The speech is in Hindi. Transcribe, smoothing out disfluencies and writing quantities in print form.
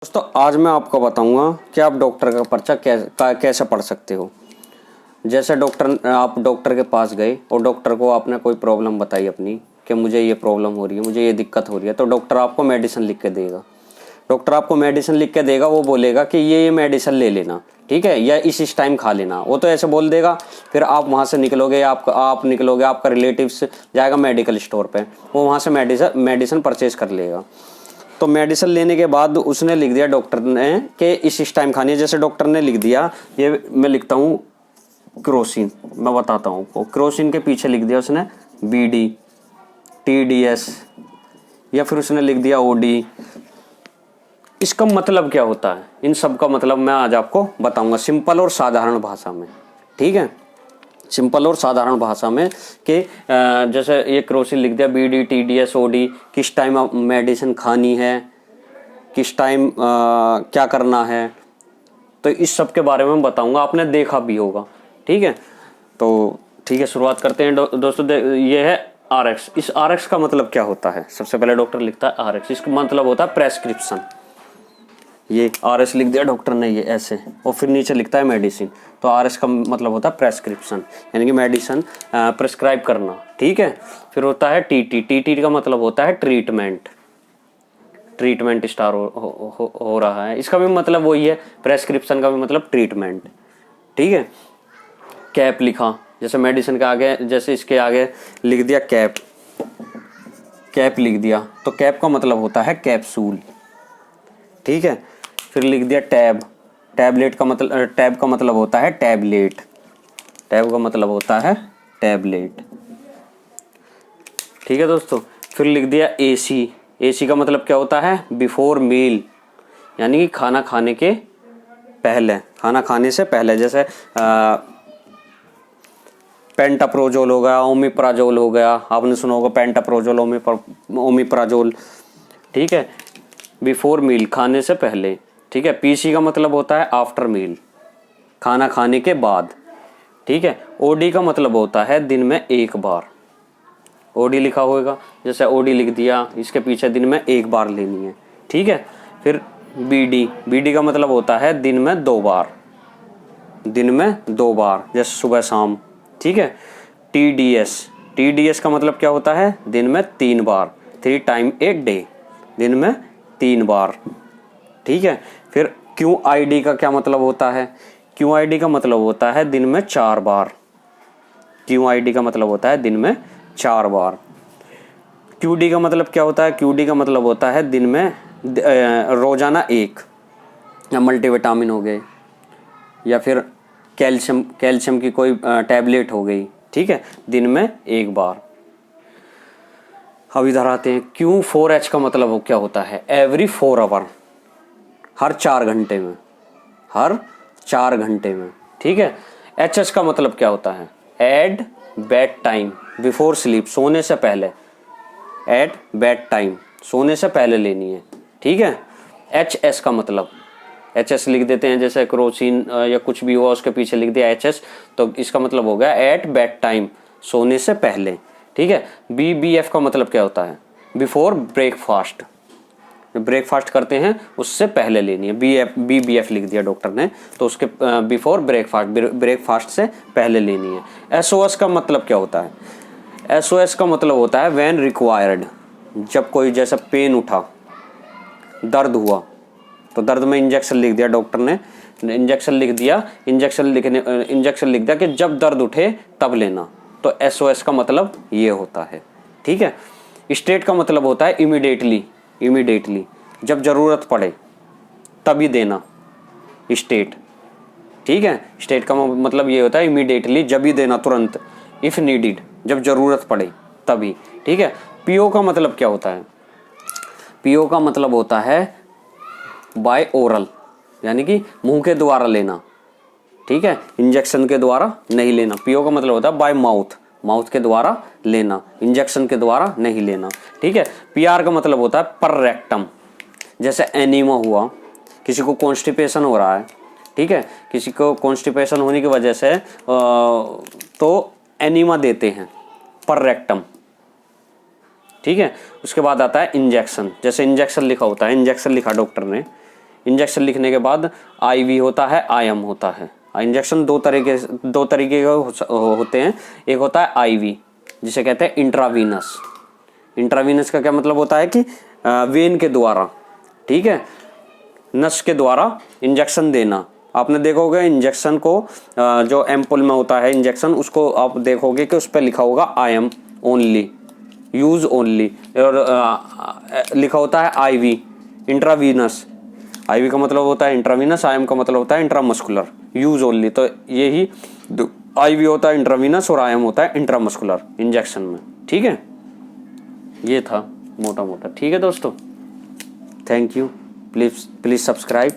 दोस्तों आज मैं आपको बताऊंगा कि आप डॉक्टर का पर्चा कैसे पढ़ सकते हो। जैसे आप डॉक्टर के पास गए और डॉक्टर को आपने कोई प्रॉब्लम बताई अपनी कि मुझे ये प्रॉब्लम हो रही है, मुझे ये दिक्कत हो रही है, तो डॉक्टर आपको मेडिसिन लिख के देगा। डॉक्टर आपको मेडिसिन लिख के देगा, वो बोलेगा कि ये मेडिसिन ले लेना, ठीक है, या इस टाइम खा लेना। वो तो ऐसे बोल देगा। फिर आप वहाँ से निकलोगे, आप निकलोगे, आपका रिलेटिव्स जाएगा मेडिकल स्टोर पे, वो वहाँ से मेडिसिन परचेज कर लेगा। तो मेडिसिन लेने के बाद उसने लिख दिया डॉक्टर ने कि इस टाइम खानी है। जैसे डॉक्टर ने लिख दिया, ये मैं लिखता हूँ क्रोसिन, मैं बताता हूँ आपको। क्रोसिन के पीछे लिख दिया उसने BD, TDS, या फिर उसने लिख दिया OD। इसका मतलब क्या होता है? इन सब का मतलब मैं आज आपको बताऊंगा सिंपल और साधारण भाषा में, ठीक है, सिंपल और साधारण भाषा में कि जैसे ये क्रोसिन लिख दिया BD, TDS, OD, किस टाइम मेडिसिन खानी है, किस टाइम क्या करना है, तो इस सब के बारे में बताऊंगा। आपने देखा भी होगा, ठीक है। तो ठीक है, शुरुआत करते हैं दोस्तों। ये है RX। इस RX का मतलब क्या होता है? सबसे पहले डॉक्टर लिखता है RX, इसका मतलब होता है प्रेस्क्रिप्शन। ये RS लिख दिया डॉक्टर ने, ये ऐसे, और फिर नीचे लिखता है मेडिसिन। तो RS का मतलब होता है प्रेस्क्रिप्शन, यानी कि मेडिसिन प्रिस्क्राइब करना, ठीक है। फिर होता है TT का मतलब होता है ट्रीटमेंट स्टार हो रहा है। इसका भी मतलब वही है, प्रेस्क्रिप्शन का भी मतलब ट्रीटमेंट, ठीक है। कैप लिखा, जैसे मेडिसिन के आगे, जैसे इसके आगे लिख दिया कैप लिख दिया, तो कैप का मतलब होता है कैप्सूल, ठीक है। फिर लिख दिया टैब का मतलब होता है टैबलेट का मतलब होता है टैबलेट, ठीक है दोस्तों। फिर लिख दिया AC का मतलब क्या होता है? बिफोर मील, यानी कि खाना खाने से पहले। जैसे पेंटाप्रोजोल हो गया, ओमिप्राजोल हो गया, आपने सुना होगा पेंटाप्रोजोल, ओमिप्राजोल, ठीक है, बिफोर मील, खाने से पहले, ठीक है। PC का मतलब होता है आफ्टर मील, खाना खाने के बाद, ठीक है। OD का मतलब होता है दिन में एक बार। OD लिखा होगा, जैसे OD लिख दिया, इसके पीछे दिन में एक बार लेनी है, ठीक है। फिर BD का मतलब होता है दिन में दो बार, जैसे सुबह शाम, ठीक है। TDS का मतलब क्या होता है? दिन में 3 बार, 3 टाइम ए डे, दिन में 3 बार, ठीक है। फिर QID का क्या मतलब होता है? QID का मतलब होता है दिन में 4 बार। QID का मतलब होता है दिन में 4 बार। QD का मतलब क्या होता है? QD का मतलब होता है दिन में रोजाना एक, या मल्टीविटामिन हो गए, या फिर कैल्शियम की कोई टैबलेट हो गई, ठीक है, दिन में एक बार। अब इधर आते हैं, Q4H का मतलब क्या होता है? एवरी 4 आवर, हर 4 घंटे में, ठीक है। HS का मतलब क्या होता है? At bed time, before sleep, सोने से पहले, एट बेड टाइम, सोने से पहले लेनी है, ठीक है। HS का मतलब, HS लिख देते हैं, जैसे क्रोसिन या कुछ भी हुआ उसके पीछे लिख दिया HS, तो इसका मतलब हो गया एट बेड टाइम, सोने से पहले, ठीक है। BBF का मतलब क्या होता है? बिफोर ब्रेकफास्ट, ब्रेकफास्ट करते हैं उससे पहले लेनी है। BBF लिख दिया डॉक्टर ने, तो उसके बिफोर ब्रेकफास्ट से पहले लेनी है। SOS का मतलब क्या होता है? SOS का मतलब होता है व्हेन रिक्वायर्ड, जब कोई जैसा पेन उठा, दर्द हुआ, तो दर्द में इंजेक्शन लिख दिया डॉक्टर ने, इंजेक्शन लिख दिया कि जब दर्द उठे तब लेना, तो SOS का मतलब ये होता है, ठीक है। स्टेट का मतलब होता है इमीडिएटली, जब जरूरत पड़े तभी देना, स्टेट, ठीक है। स्टेट का मतलब ये होता है इमीडिएटली, जब ही देना, तुरंत, इफ नीडेड, जब जरूरत पड़े तभी, ठीक है। PO का मतलब क्या होता है? PO का मतलब होता है बाय ओरल, यानी कि मुंह के द्वारा लेना, ठीक है, इंजेक्शन के द्वारा नहीं लेना। PO का मतलब होता है बाय माउथ के द्वारा लेना, इंजेक्शन के द्वारा नहीं लेना, ठीक है। PR का मतलब होता है पर रेक्टम, जैसे एनीमा हुआ, किसी को कॉन्स्टिपेशन हो रहा है, ठीक है, किसी को कॉन्स्टिपेशन होने की वजह से तो एनीमा देते हैं, पर रेक्टम, ठीक है। उसके बाद आता है इंजेक्शन, जैसे इंजेक्शन लिखा होता है, इंजेक्शन लिखा डॉक्टर ने, इंजेक्शन लिखने के बाद आईवी होता है, आईएम होता है। इंजेक्शन दो तरीके के होते हैं। एक होता है आईवी जिसे कहते हैं इंट्रावीनस। इंट्रावीनस का क्या मतलब होता है कि वेन के द्वारा, ठीक है, नस के द्वारा इंजेक्शन देना। आपने देखोगे इंजेक्शन को जो एम्पुल में होता है इंजेक्शन, उसको आप देखोगे कि उस पर लिखा होगा I am only, use only, और लिखा होता है आईवी, इंट्रावीनस। आईवी का मतलब होता है इंट्रावीनस, आई एम का मतलब होता है इंट्रामस्कुलर, यूज ओनली। तो यही आईवी होता है इंट्रावीनस और आई एम होता है इंट्रामस्कुलर इंजेक्शन में, ठीक है। ये था मोटा मोटा, ठीक है दोस्तों। Thank you. Please subscribe.